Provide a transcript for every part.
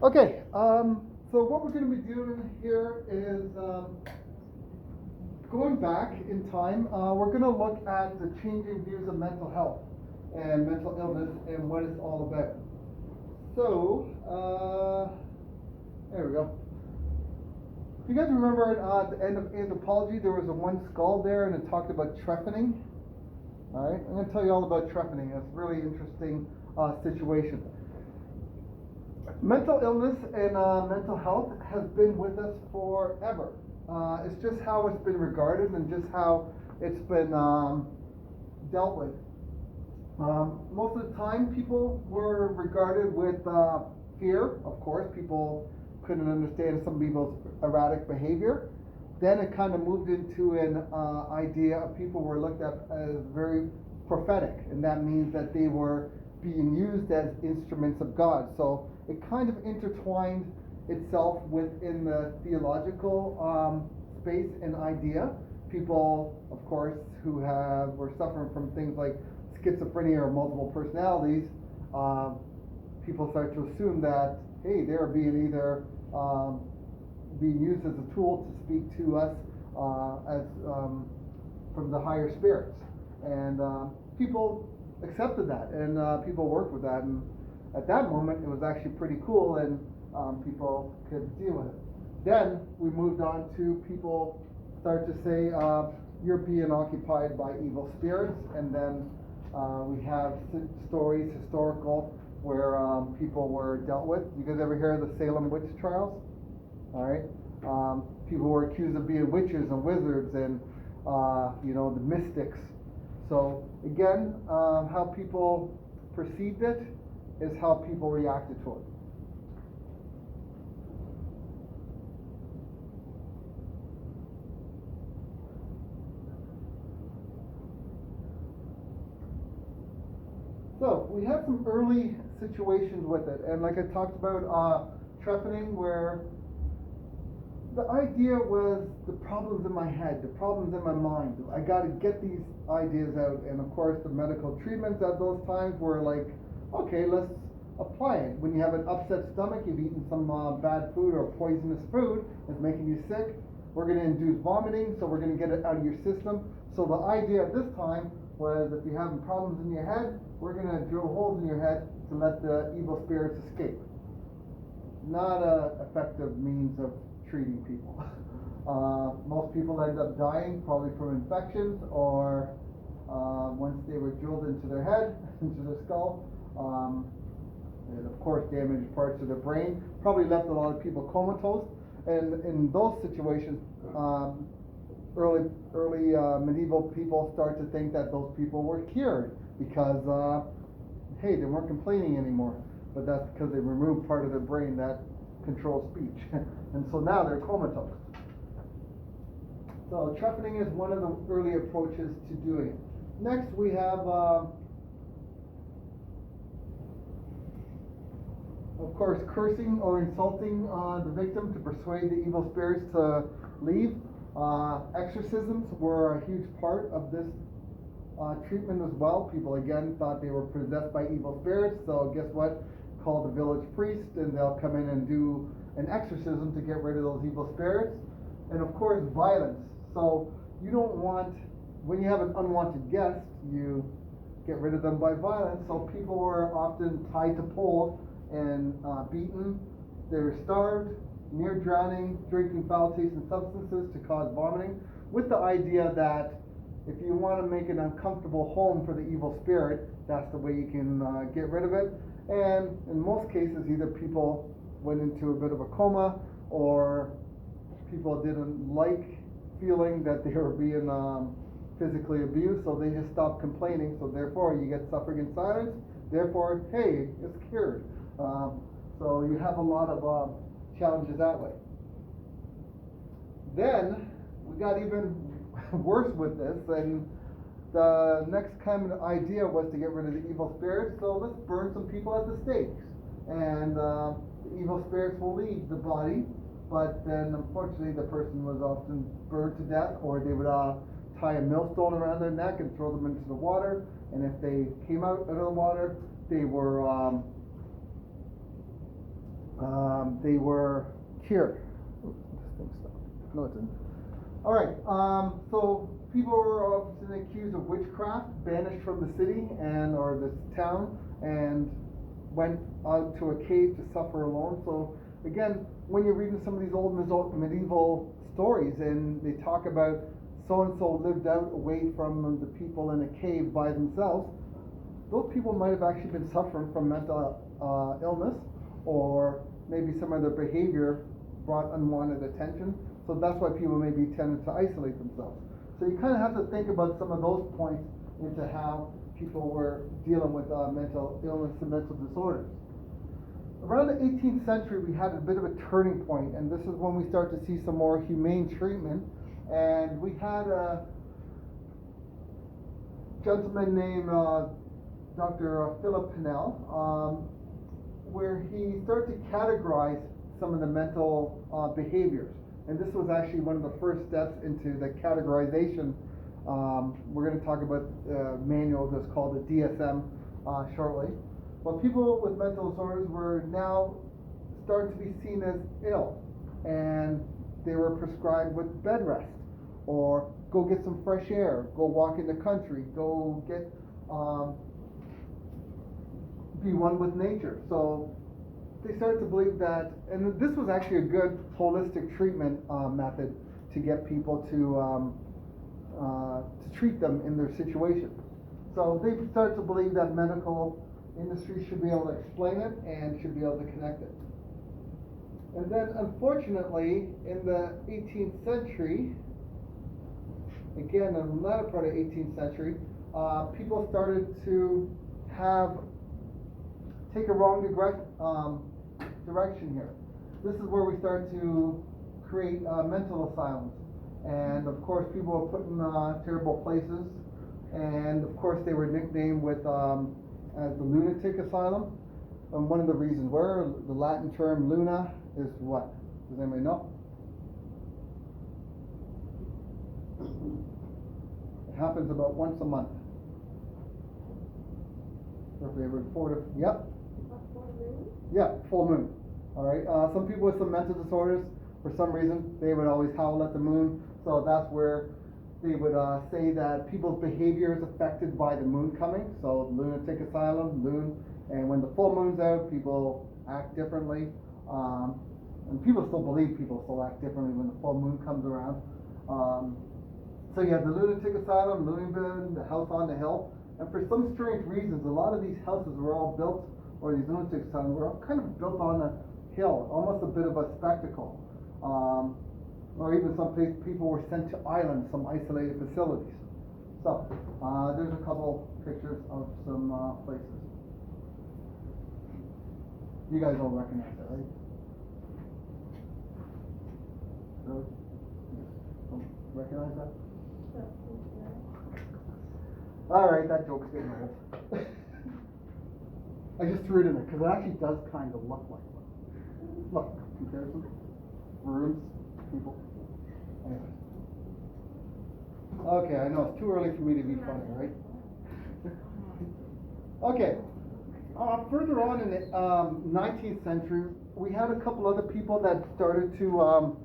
Okay, so what we're going to be doing here is going back in time. We're going to look at the changing views of mental health and mental illness and what it's all about. So, there we go. You guys remember at the end of anthropology, there was a one skull there, and it talked about trephining. All right, I'm going to tell you all about trephining. It's a really interesting situation. Mental illness and mental health has been with us forever. It's just how it's been regarded and just how it's been dealt with. Most of the time, people were regarded with fear. Of course, people couldn't understand some people's erratic behavior. Then it kind of moved into an idea of people were looked at as very prophetic, and that means that they were being used as instruments of God. So it kind of intertwined itself within the theological space and idea. People, of course, who were suffering from things like schizophrenia or multiple personalities, people start to assume that, hey, they're being either being used as a tool to speak to us as from the higher spirits. And people accepted that, and people worked with that, and at that moment it was actually pretty cool, and people could deal with it. Then we moved on to people start to say you're being occupied by evil spirits, and then we have stories, historical, where people were dealt with. You guys ever hear of the Salem witch trials? All right, people were accused of being witches and wizards, and the mystics. So again, how people perceived it is how people reacted to it. So we had some early situations with it, and like I talked about trephining, where the idea was the problems in my head, the problems in my mind. I got to get these ideas out, and of course the medical treatments at those times were like, okay, let's apply it. When you have an upset stomach, you've eaten some bad food or poisonous food, it's making you sick, we're going to induce vomiting, so we're going to get it out of your system. So the idea at this time was if you're having problems in your head, we're going to drill holes in your head to let the evil spirits escape. Not an effective means of treating people. Most people end up dying probably from infections, or once they were drilled into their head, into their skull, and of course damaged parts of their brain, probably left a lot of people comatose. And in those situations, early medieval people start to think that those people were cured because hey, they weren't complaining anymore, but that's because they removed part of their brain that controls speech. And so now they're comatose. So trephining is one of the early approaches to doing it. Next we have of course cursing or insulting the victim to persuade the evil spirits to leave. Exorcisms were a huge part of this treatment as well. People again thought they were possessed by evil spirits, so guess what? Call the village priest, and they'll come in and do an exorcism to get rid of those evil spirits. And of course violence. So you don't want, when you have an unwanted guest, you get rid of them by violence. So people were often tied to poles and beaten. They were starved, near drowning, drinking foul tasting substances to cause vomiting, with the idea that if you want to make an uncomfortable home for the evil spirit, that's the way you can get rid of it. And in most cases, either people went into a bit of a coma, or people didn't like feeling that they were being physically abused, so they just stopped complaining. So therefore, you get suffering in silence. Therefore, hey, it's cured. So you have a lot of challenges that way. Then we got even worse with this, and the next kind of idea was to get rid of the evil spirits. So let's burn some people at the stakes, and the evil spirits will leave the body. But then unfortunately the person was often burned to death, or they would tie a millstone around their neck and throw them into the water, and if they came out of the water, they were They were cured. Oops, this thing stopped. No, it didn't. All right. So people were often accused of witchcraft, banished from the city and or the town, and went out to a cave to suffer alone. So again, when you're reading some of these old medieval stories, and they talk about so and so lived out away from the people in a cave by themselves, those people might have actually been suffering from mental illness, or maybe some of their behavior brought unwanted attention. So that's why people maybe tended to isolate themselves. So you kind of have to think about some of those points into how people were dealing with mental illness and mental disorders. Around the 18th century, we had a bit of a turning point, and this is when we start to see some more humane treatment. And we had a gentleman named Dr. Philip Pinnell, where he started to categorize some of the mental behaviors. And this was actually one of the first steps into the categorization. We're going to talk about the manual that's called the DSM shortly. But people with mental disorders were now starting to be seen as ill, and they were prescribed with bed rest, or go get some fresh air, go walk in the country, go get be one with nature. So they started to believe that, and this was actually a good holistic treatment method to get people to treat them in their situation. So they started to believe that medical industry should be able to explain it and should be able to connect it. And then unfortunately, in the 18th century, again, in the latter part of the 18th century, people started to take a wrong direction here. This is where we start to create mental asylums. And of course, people were put in terrible places. And of course, they were nicknamed with as the Lunatic Asylum. And one of the reasons were the Latin term luna is what? Does anybody know? It happens about once a month. Yep. Yeah, full moon. All right. Some people with some mental disorders, for some reason, they would always howl at the moon. So that's where they would say that people's behavior is affected by the moon coming. So lunatic asylum, moon, and when the full moon's out, people act differently. And people still believe people still act differently when the full moon comes around. So you have the lunatic asylum, Lunenburg, the house on the hill. And for some strange reasons, a lot of these houses were all built, or these lunatic asylums were all kind of built on a hill, almost a bit of a spectacle. Or even some people were sent to islands, some isolated facilities. So there's a couple pictures of some places. You guys all recognize that, right? Really? Don't recognize that? All right, that joke's getting old. I just threw it in there because it actually does kind of look like one. Look, comparison. Rooms, people. Anyway. Okay, I know it's too early for me to be funny, right? Okay. Further on in the 19th century, we had a couple other people that started to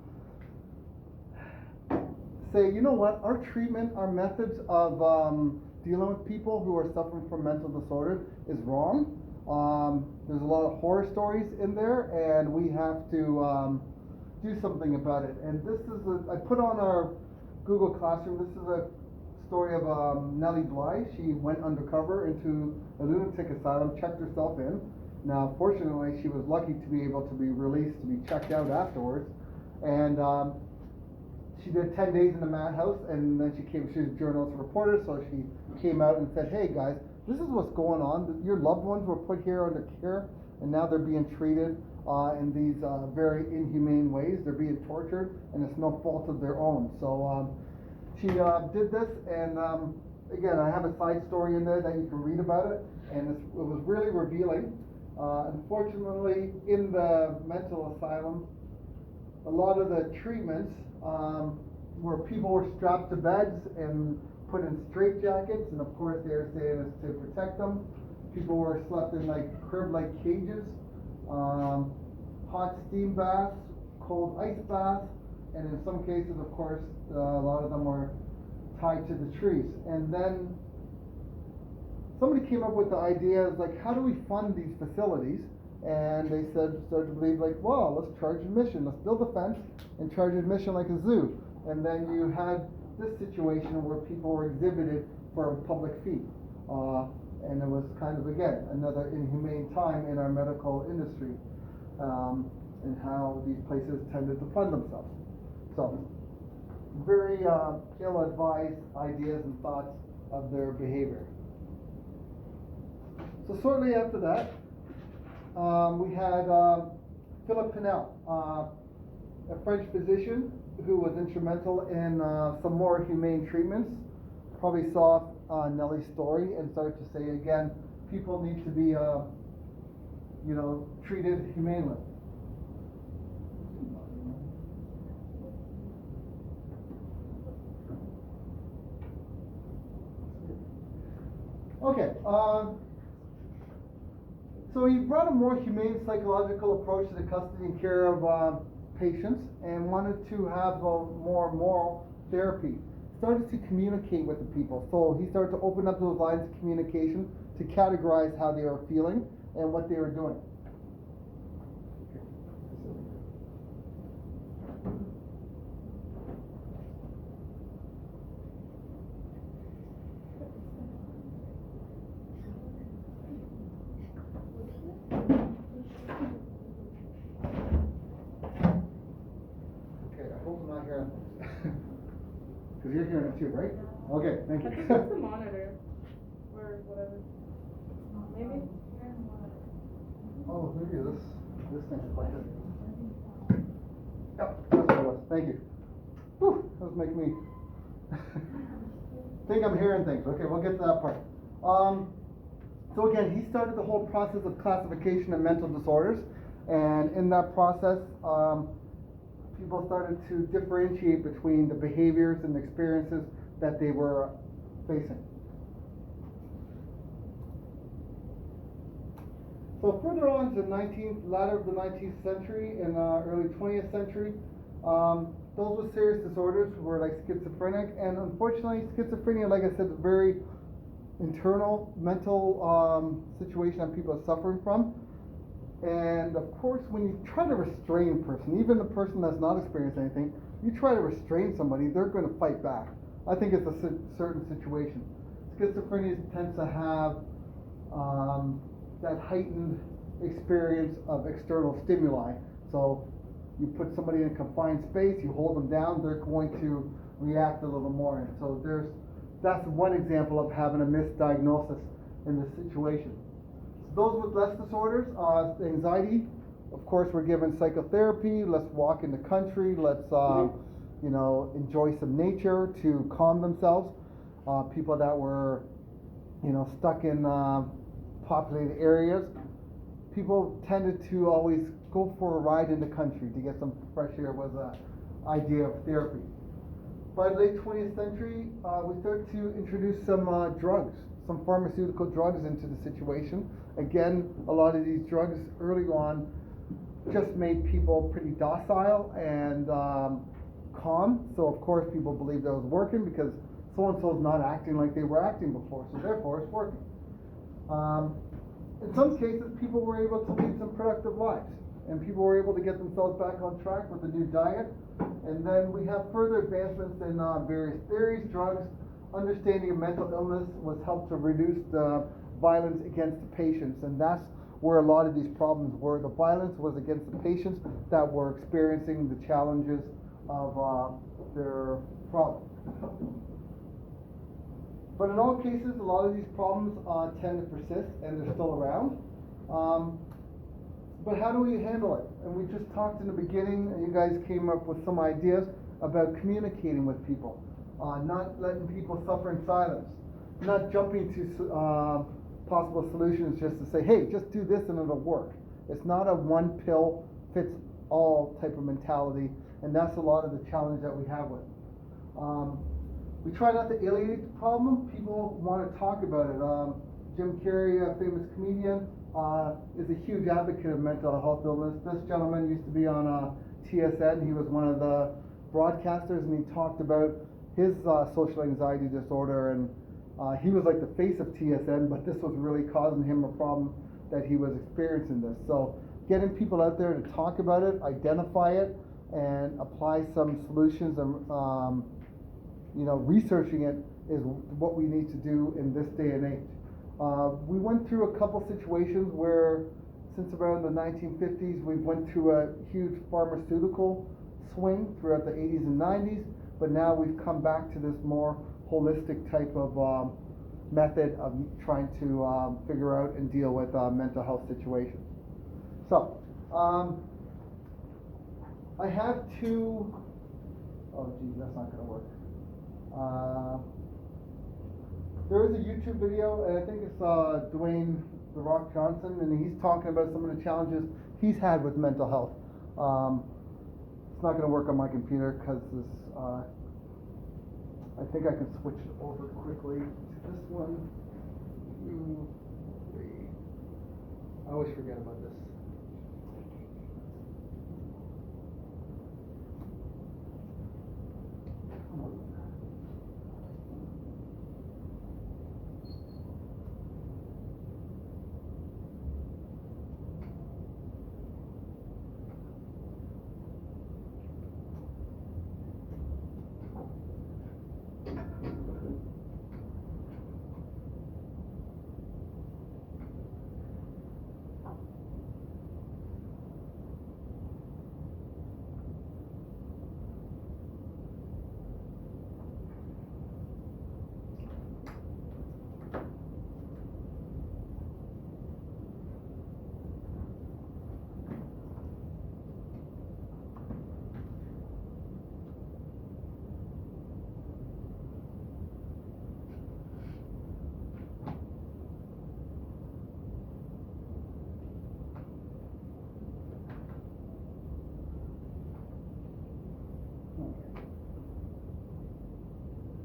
say, you know what, our treatment, our methods of dealing with people who are suffering from mental disorders is wrong. There's a lot of horror stories in there, and we have to do something about it. And this is I put on our Google Classroom, this is a story of Nellie Bly. She went undercover into a lunatic asylum, checked herself in. Now, fortunately, she was lucky to be able to be released, to be checked out afterwards. And she did 10 days in the madhouse, and then she was a journalist reporter, so she came out and said, hey guys, this is what's going on. Your loved ones were put here under care, and now they're being treated in these very inhumane ways. They're being tortured, and it's no fault of their own. So she did this, and again, I have a side story in there that you can read about it, and it was really revealing. Unfortunately, in the mental asylum, a lot of the treatments where people were strapped to beds and put in straitjackets, and of course they were saying it's to protect them. People were slept in like crib-like cages. hot steam baths, cold ice baths, and in some cases, of course, a lot of them were tied to the trees. And then somebody came up with the idea, like, how do we fund these facilities? And they started to believe, like, well, let's charge admission. Let's build a fence and charge admission like a zoo. And then you had this situation where people were exhibited for a public fee. And it was kind of, again, another inhumane time in our medical industry, and how these places tended to fund themselves. So, very ill-advised ideas and thoughts of their behavior. So shortly after that, we had Philip Pinel, a French physician who was instrumental in some more humane treatments. Probably saw Nellie's story and started to say again, people need to be, treated humanely. Okay. So he brought a more humane psychological approach to the custody and care of patients, and wanted to have a more moral therapy. Started to communicate with the people. So he started to open up those lines of communication to categorize how they were feeling and what they were doing. Okay, I hope I'm not hearing things. Because you're hearing it too, right? Okay, thank you. I think it's the monitor, or whatever. Maybe? Oh, maybe this thing's playing it. Yep, that's what it was. Thank you. Whew, that was making me think I'm hearing things. Okay, we'll get to that part. So again, he started the whole process of classification of mental disorders, and in that process, people started to differentiate between the behaviors and experiences that they were facing. So further on to the latter of the 19th century and early 20th century, those with serious disorders were like schizophrenic, and unfortunately schizophrenia, like I said, is a very internal mental situation that people are suffering from. And of course, when you try to restrain a person, even the person that's not experienced anything, you try to restrain somebody, they're going to fight back. I think it's a certain situation. Schizophrenia tends to have that heightened experience of external stimuli. So you put somebody in a confined space, you hold them down, they're going to react a little more. And so that's one example of having a misdiagnosis in this situation. Those with less disorders, anxiety, of course, we're given psychotherapy. Let's walk in the country. Let's, enjoy some nature to calm themselves. People that were, stuck in populated areas, people tended to always go for a ride in the country to get some fresh air was an idea of therapy. By the late 20th century, we started to introduce some drugs, some pharmaceutical drugs into the situation. Again, a lot of these drugs early on just made people pretty docile and calm. So of course people believed that it was working because so-and-so's not acting like they were acting before, so therefore it's working. In some cases, people were able to lead some productive lives, and people were able to get themselves back on track with a new diet. And then we have further advancements in various theories, drugs. Understanding of mental illness was helped to reduce the violence against the patients, and that's where a lot of these problems were. The violence was against the patients that were experiencing the challenges of their problem. But in all cases, a lot of these problems tend to persist, and they're still around. But how do we handle it? And we just talked in the beginning, and you guys came up with some ideas about communicating with people. Not letting people suffer in silence, not jumping to possible solutions just to say, hey, just do this and it'll work. It's not a one pill fits all type of mentality, and that's a lot of the challenge that we have with it. We try not to alienate the problem. People want to talk about it. Jim Carrey, a famous comedian, is a huge advocate of mental health illness. This gentleman used to be on TSN. He was one of the broadcasters, and he talked about his social anxiety disorder, and he was like the face of TSN, but this was really causing him a problem that he was experiencing this. So getting people out there to talk about it, identify it, and apply some solutions, and researching it is what we need to do in this day and age. We went through a couple situations where, since around the 1950s, we went through a huge pharmaceutical swing throughout the 80s and 90s, but now we've come back to this more holistic type of method of trying to figure out and deal with mental health situations. So, I have two, oh geez, that's not going to work. There is a YouTube video, and I think it's Dwayne "The Rock" Johnson, and he's talking about some of the challenges he's had with mental health. It's not going to work on my computer because this. I think I can switch it over quickly to this one. 2, 3. I always forget about this. Come on.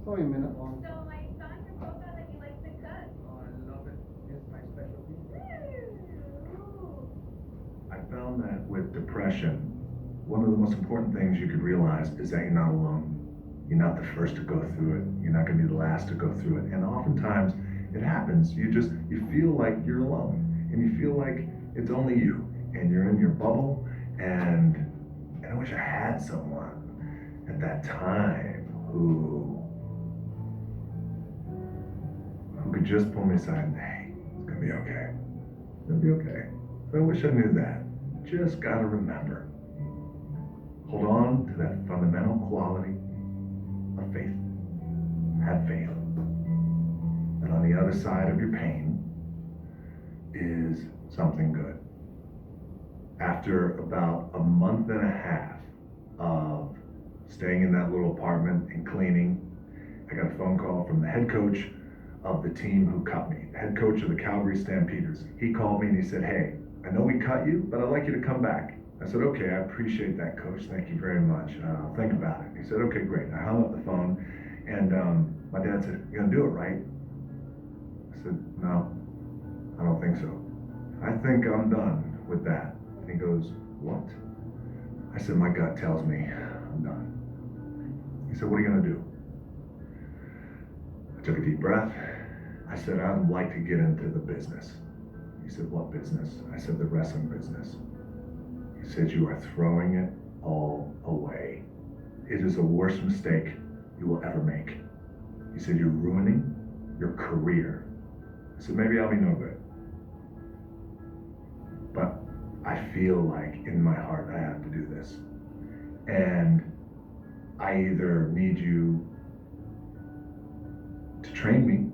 It's only a minute long. So I saw in your profile that you like to cook. Oh, I love it. It's my specialty. Ooh. I found that with depression, one of the most important things you could realize is that you're not alone. You're not the first to go through it. You're not going to be the last to go through it. And oftentimes it happens. You feel like you're alone, and you feel like it's only you, and you're in your bubble. And I wish I had someone at that time who could just pull me aside and, hey, it's gonna be okay. It's gonna be okay. So I wish I knew that. Just gotta remember. Hold on to that fundamental quality of faith. Have faith. And on the other side of your pain is something good. After about a month and a half of staying in that little apartment and cleaning, I got a phone call from the head coach of the team who cut me, the head coach of the Calgary Stampeders. He called me and he said, hey, I know we cut you, but I'd like you to come back. I said, okay, I appreciate that, coach. Thank you very much. I'll think about it. He said, okay, great. I hung up the phone, and my dad said, you're gonna do it, right? I said, no, I don't think so. I think I'm done with that. And he goes, what? I said, my gut tells me I'm done. He said, what are you gonna do? I took a deep breath. I said, I'd like to get into the business. He said, what business? I said, the wrestling business. He said, you are throwing it all away. It is the worst mistake you will ever make. He said, you're ruining your career. I said, maybe I'll be no good. But I feel like in my heart I have to do this. And I either need you to train me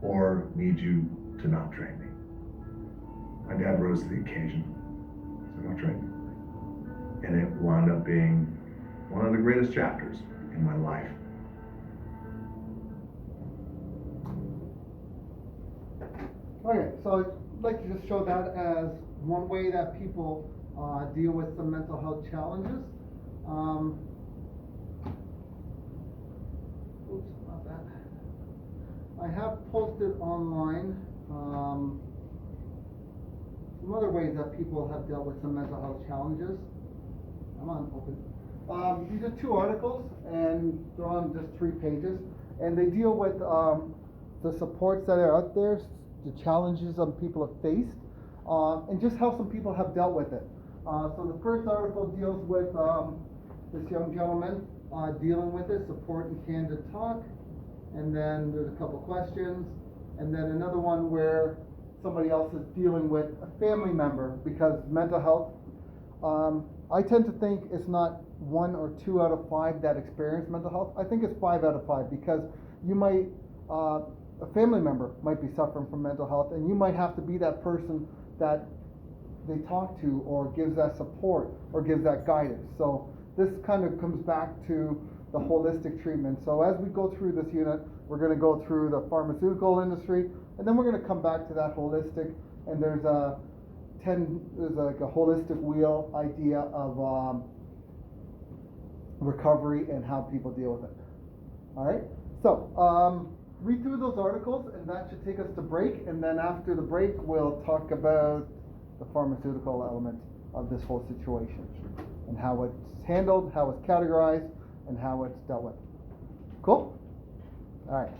or need you to not train me. My dad rose to the occasion. He said, I'll train you. And it wound up being one of the greatest chapters in my life. Okay, so I'd like to just show that as one way that people deal with some mental health challenges. Oops, not that. I have posted online some other ways that people have dealt with some mental health challenges. Come on, open. These are 2 articles, and they're on just 3 pages, and they deal with the supports that are out there, the challenges some people have faced, and just how some people have dealt with it. So the first article deals with this young gentleman dealing with it, support and candid talk, and then there's a couple questions, and then another one where somebody else is dealing with a family member, because mental health, I tend to think it's not 1 or 2 out of 5 that experience mental health. I think it's 5 out of 5, because you might, a family member might be suffering from mental health, and you might have to be that person that they talk to, or gives that support, or gives that guidance. So this kind of comes back to the holistic treatment. So as we go through this unit, we're going to go through the pharmaceutical industry, and then we're going to come back to that holistic, and there's like a holistic wheel idea of recovery and how people deal with it. All right, so read through those articles, and that should take us to break, and then after the break we'll talk about the pharmaceutical element of this whole situation and how it's handled, how it's categorized, and how it's dealt with. Cool? All right.